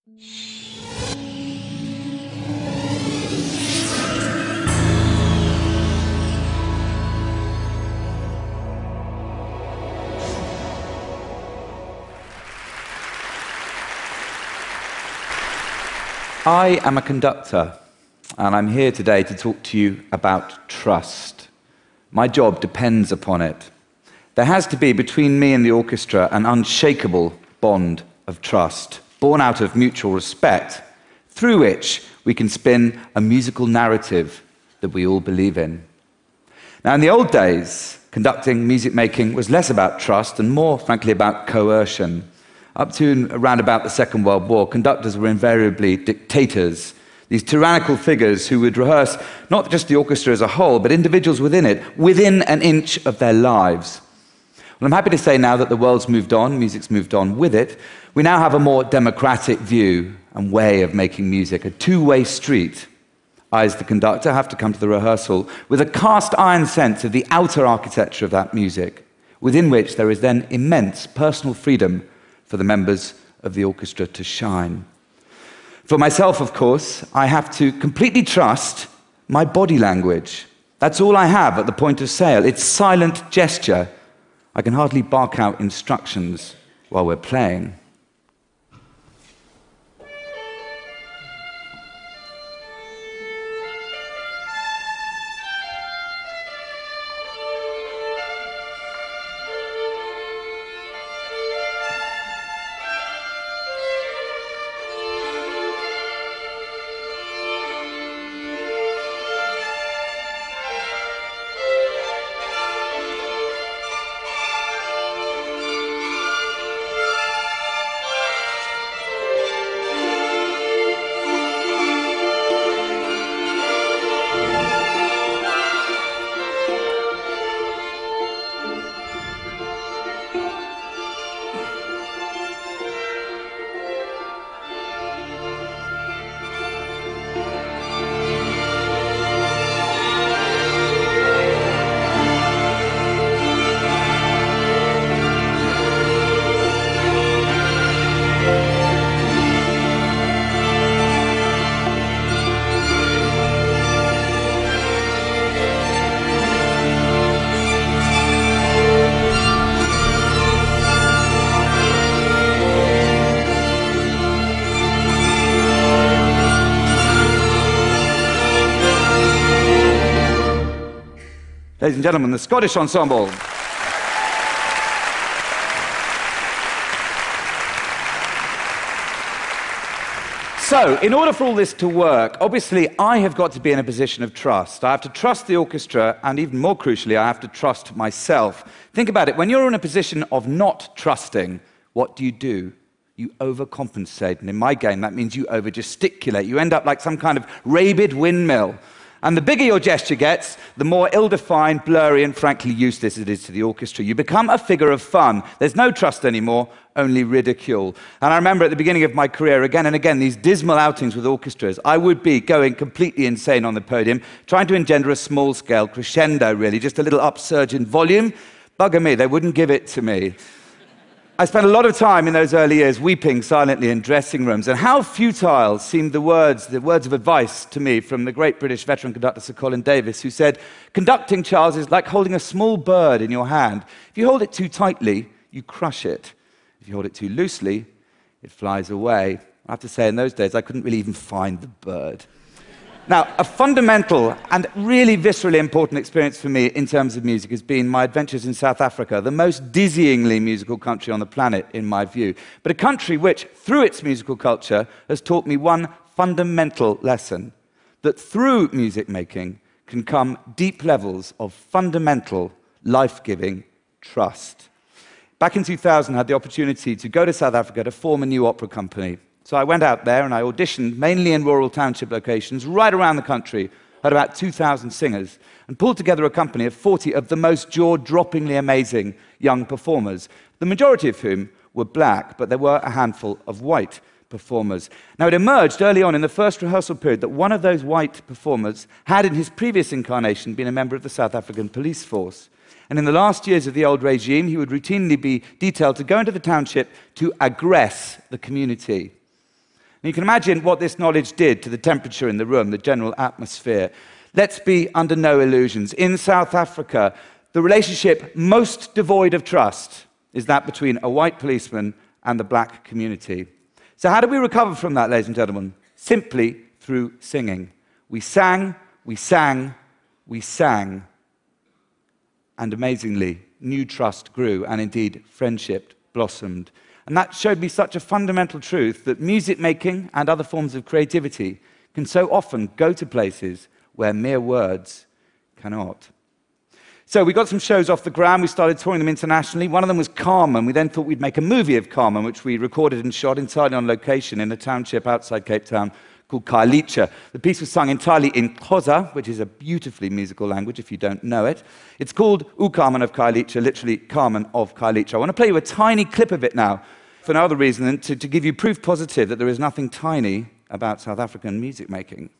I am a conductor, and I'm here today to talk to you about trust. My job depends upon it. There has to be, between me and the orchestra, an unshakable bond of trust, born out of mutual respect, through which we can spin a musical narrative that we all believe in. Now, in the old days, conducting, music making was less about trust and more, frankly, about coercion. Up to and around about the Second World War, conductors were invariably dictators, these tyrannical figures who would rehearse not just the orchestra as a whole, but individuals within it, within an inch of their lives. Well, I'm happy to say now that the world's moved on, music's moved on with it. We now have a more democratic view and way of making music, a two-way street. I, as the conductor, have to come to the rehearsal with a cast-iron sense of the outer architecture of that music, within which there is then immense personal freedom for the members of the orchestra to shine. For myself, of course, I have to completely trust my body language. That's all I have at the point of sale. It's silent gesture. I can hardly bark out instructions while we're playing. Ladies and gentlemen, the Scottish Ensemble. So, in order for all this to work, obviously I have got to be in a position of trust. I have to trust the orchestra, and even more crucially, I have to trust myself. Think about it. When you're in a position of not trusting, what do? You overcompensate. And in my game, that means you over-gesticulate. You end up like some kind of rabid windmill. And the bigger your gesture gets, the more ill-defined, blurry, and frankly useless it is to the orchestra. You become a figure of fun. There's no trust anymore, only ridicule. And I remember at the beginning of my career, again and again, these dismal outings with orchestras. I would be going completely insane on the podium, trying to engender a small-scale crescendo, really, just a little upsurge in volume. Bugger me, they wouldn't give it to me. I spent a lot of time in those early years weeping silently in dressing rooms, and how futile seemed the words of advice to me from the great British veteran conductor Sir Colin Davis, who said, "Conducting, Charles, is like holding a small bird in your hand. If you hold it too tightly, you crush it. If you hold it too loosely, it flies away." I have to say, in those days, I couldn't really even find the bird. Now, a fundamental and really viscerally important experience for me in terms of music has been my adventures in South Africa, the most dizzyingly musical country on the planet, in my view. But a country which, through its musical culture, has taught me one fundamental lesson, that through music making can come deep levels of fundamental, life-giving trust. Back in 2000, I had the opportunity to go to South Africa to form a new opera company. So I went out there and I auditioned, mainly in rural township locations, right around the country, had about 2,000 singers, and pulled together a company of 40 of the most jaw-droppingly amazing young performers, the majority of whom were black, but there were a handful of white performers. Now, it emerged early on in the first rehearsal period that one of those white performers had, in his previous incarnation, been a member of the South African police force. And in the last years of the old regime, he would routinely be detailed to go into the township to aggress the community. And you can imagine what this knowledge did to the temperature in the room, the general atmosphere. Let's be under no illusions. In South Africa, the relationship most devoid of trust is that between a white policeman and the black community. So how do we recover from that, ladies and gentlemen? Simply through singing. We sang, we sang, we sang. And amazingly, new trust grew, and indeed, friendship blossomed. And that showed me such a fundamental truth that music making and other forms of creativity can so often go to places where mere words cannot. So we got some shows off the ground. We started touring them internationally. One of them was Carmen. We then thought we'd make a movie of Carmen, which we recorded and shot entirely on location in a township outside Cape Town called Khayelitsha. The piece was sung entirely in Xhosa, which is a beautifully musical language if you don't know it. It's called U Carmen of Khayelitsha, literally Carmen of Khayelitsha. I want to play you a tiny clip of it now, for no other reason than to give you proof positive that there is nothing tiny about South African music making.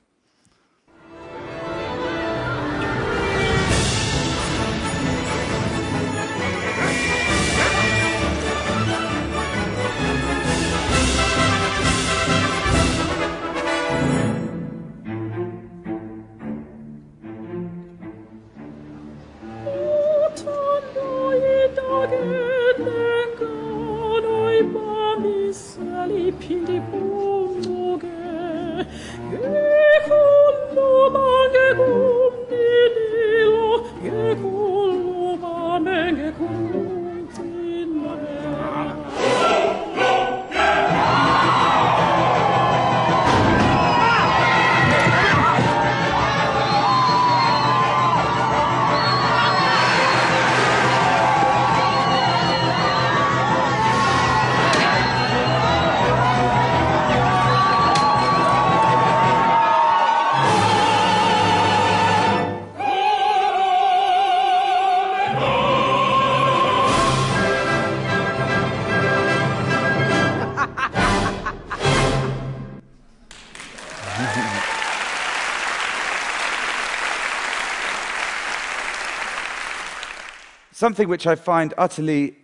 Something which I find utterly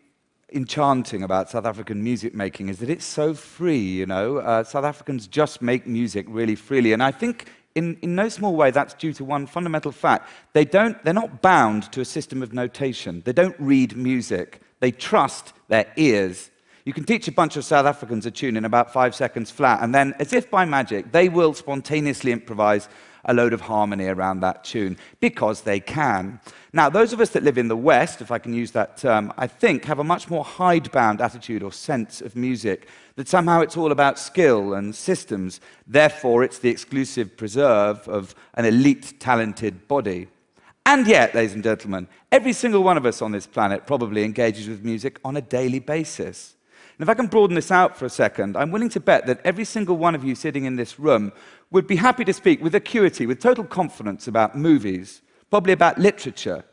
enchanting about South African music making is that it's so free, you know. South Africans just make music really freely. And I think in no small way that's due to one fundamental fact. They're not bound to a system of notation. They don't read music. They trust their ears. You can teach a bunch of South Africans a tune in about 5 seconds flat, and then, as if by magic, they will spontaneously improvise a load of harmony around that tune, because they can. Now, those of us that live in the West, if I can use that term, I think have a much more hidebound attitude or sense of music, that somehow it's all about skill and systems, therefore it's the exclusive preserve of an elite, talented body. And yet, ladies and gentlemen, every single one of us on this planet probably engages with music on a daily basis. And if I can broaden this out for a second, I'm willing to bet that every single one of you sitting in this room would be happy to speak with acuity, with total confidence about movies, probably about literature.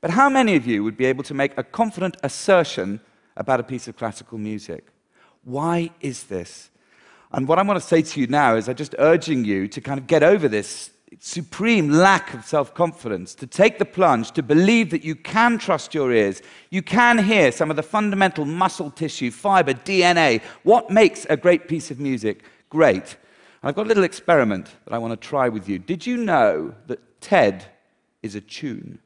But how many of you would be able to make a confident assertion about a piece of classical music? Why is this? And what I want to say to you now is I'm just urging you to kind of get over this supreme lack of self-confidence, to take the plunge, to believe that you can trust your ears, you can hear some of the fundamental muscle tissue, fiber, DNA, what makes a great piece of music great. And I've got a little experiment that I want to try with you. Did you know that TED is a tune?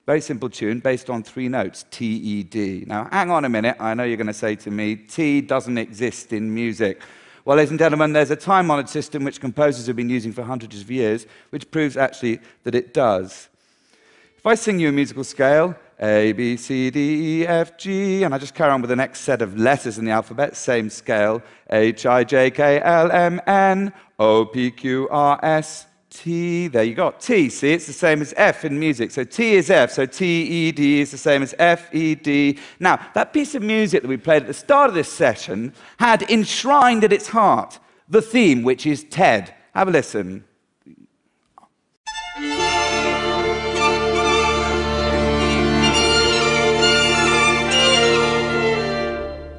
Very simple tune based on 3 notes, T, E, D. Now, hang on a minute. I know you're going to say to me, T doesn't exist in music. Well, ladies and gentlemen, there's a time-honored system which composers have been using for hundreds of years, which proves actually that it does. If I sing you a musical scale, A, B, C, D, E, F, G, and I just carry on with the next set of letters in the alphabet, same scale, H, I, J, K, L, M, N, O, P, Q, R, S, T, there you go, T, see, it's the same as F in music. So T is F, so T, E, D is the same as F, E, D. Now, that piece of music that we played at the start of this session had enshrined at its heart the theme, which is TED. Have a listen.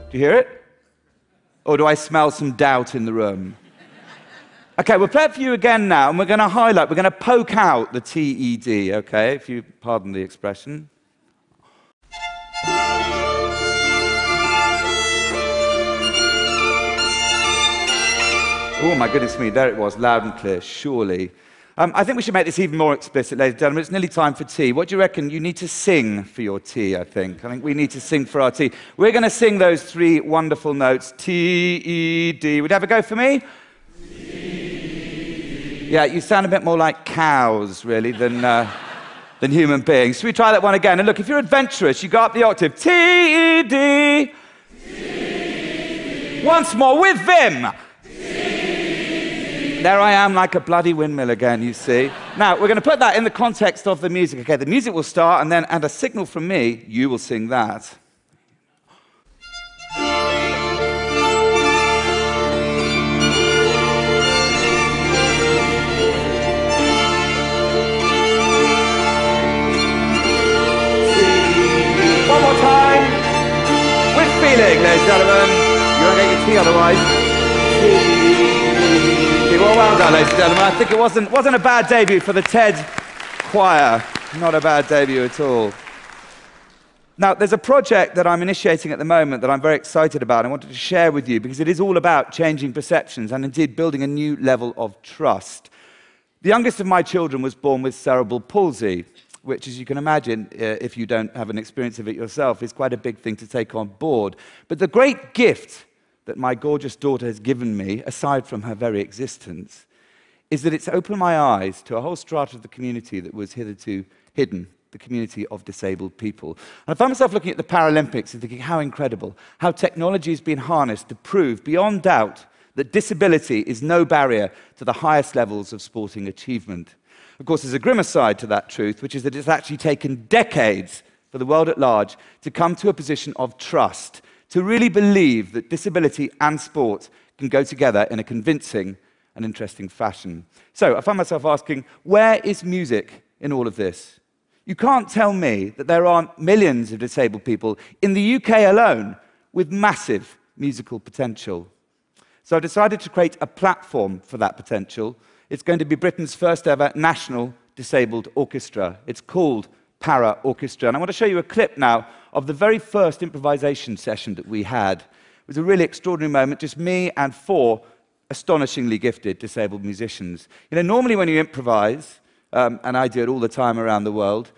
Do you hear it? Or do I smell some doubt in the room? Okay, we'll play it for you again now, and we're going to highlight, we're going to poke out the T-E-D, okay, if you pardon the expression. Oh, my goodness me, there it was, loud and clear, surely. I think we should make this even more explicit, ladies and gentlemen. It's nearly time for tea. What do you reckon? You need to sing for your tea, I think. I think we need to sing for our tea. We're going to sing those three wonderful notes, T, E, D. Would you have a go for me? T. Yeah, you sound a bit more like cows, really, than human beings. Should we try that one again? And look, if you're adventurous, you go up the octave. T, E, D. T. Once more, with vim. There I am like a bloody windmill again, you see. Now, we're going to put that in the context of the music. Okay, the music will start, and then at a signal from me, you will sing that. One more time. With feeling, ladies and gentlemen. You won't get your tea otherwise. Well done, ladies and gentlemen. I think it wasn't a bad debut for the TED choir. Not a bad debut at all. Now, there's a project that I'm initiating at the moment that I'm very excited about and I wanted to share with you because it is all about changing perceptions and indeed building a new level of trust. The youngest of my children was born with cerebral palsy, which, as you can imagine, if you don't have an experience of it yourself, is quite a big thing to take on board. But the great gift that my gorgeous daughter has given me, aside from her very existence, is that it's opened my eyes to a whole strata of the community that was hitherto hidden, the community of disabled people. And I found myself looking at the Paralympics and thinking how incredible, how technology has been harnessed to prove beyond doubt that disability is no barrier to the highest levels of sporting achievement. Of course, there's a grimmer side to that truth, which is that it's actually taken decades for the world at large to come to a position of trust, to really believe that disability and sport can go together in a convincing and interesting fashion. So I found myself asking, where is music in all of this? You can't tell me that there aren't millions of disabled people in the UK alone with massive musical potential. So I decided to create a platform for that potential. It's going to be Britain's first ever national disabled orchestra. It's called Para Orchestra. And I want to show you a clip now of the very first improvisation session that we had. It was a really extraordinary moment, just me and 4 astonishingly gifted disabled musicians. You know, normally when you improvise, and I do it all the time around the world,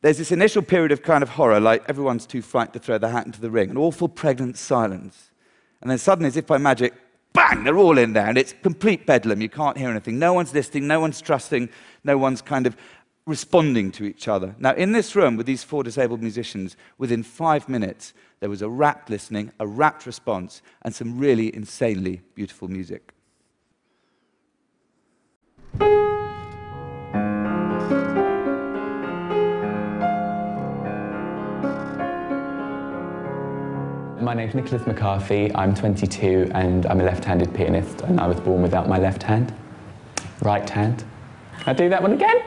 there's this initial period of kind of horror, like everyone's too frightened to throw their hat into the ring, an awful pregnant silence. And then suddenly, as if by magic, bang, they're all in there, and it's complete bedlam. You can't hear anything. No one's listening, no one's trusting, no one's kind of responding to each other. Now, in this room with these 4 disabled musicians, within 5 minutes, there was a rapt listening, a rapt response, and some really insanely beautiful music. My name's Nicholas McCarthy, I'm 22 and I'm a left-handed pianist, and I was born without my left hand. Right hand. Can I do that one again?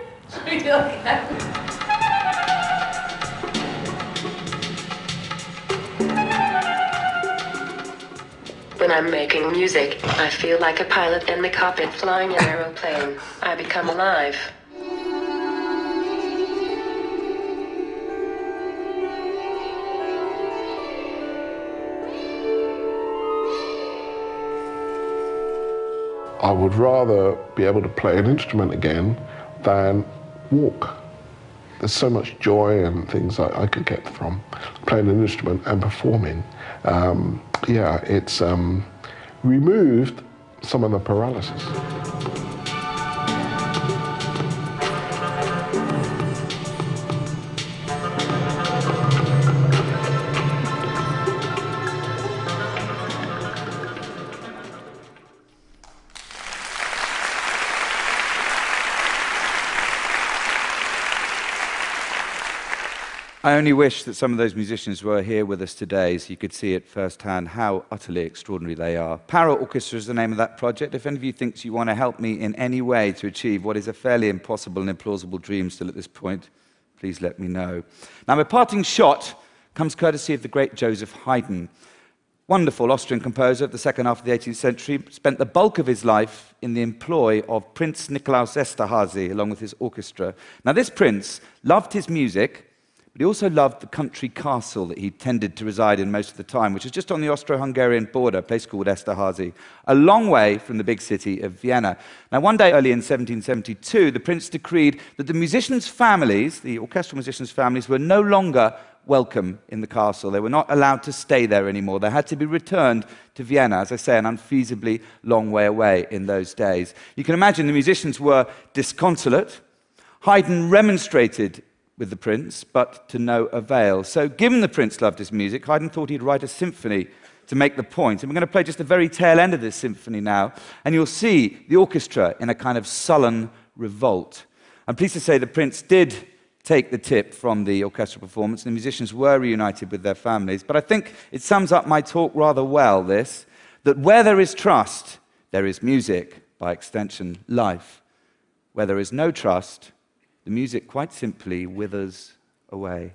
When I'm making music, I feel like a pilot in the cockpit flying an aeroplane. I become alive. I would rather be able to play an instrument again than walk. There's so much joy and things I could get from playing an instrument and performing. Yeah, it's removed some of the paralysis. I only wish that some of those musicians were here with us today so you could see it firsthand how utterly extraordinary they are. Para Orchestra is the name of that project. If any of you thinks you want to help me in any way to achieve what is a fairly impossible and implausible dream still at this point, please let me know. Now, my parting shot comes courtesy of the great Joseph Haydn. Wonderful Austrian composer of the second half of the 18th century, spent the bulk of his life in the employ of Prince Nikolaus Esterhazy along with his orchestra. Now, this prince loved his music, but he also loved the country castle that he tended to reside in most of the time, which is just on the Austro-Hungarian border, a place called Esterházy, a long way from the big city of Vienna. Now, one day early in 1772, the prince decreed that the musicians' families, the orchestral musicians' families, were no longer welcome in the castle. They were not allowed to stay there anymore. They had to be returned to Vienna, as I say, an unfeasibly long way away in those days. You can imagine the musicians were disconsolate. Haydn remonstrated with the prince, but to no avail. So, given the prince loved his music, Haydn thought he'd write a symphony to make the point. And we're going to play just the very tail end of this symphony now, and you'll see the orchestra in a kind of sullen revolt. I'm pleased to say the prince did take the tip from the orchestral performance, and the musicians were reunited with their families. But I think it sums up my talk rather well, this, that where there is trust, there is music, by extension, life. Where there is no trust, the music quite simply withers away.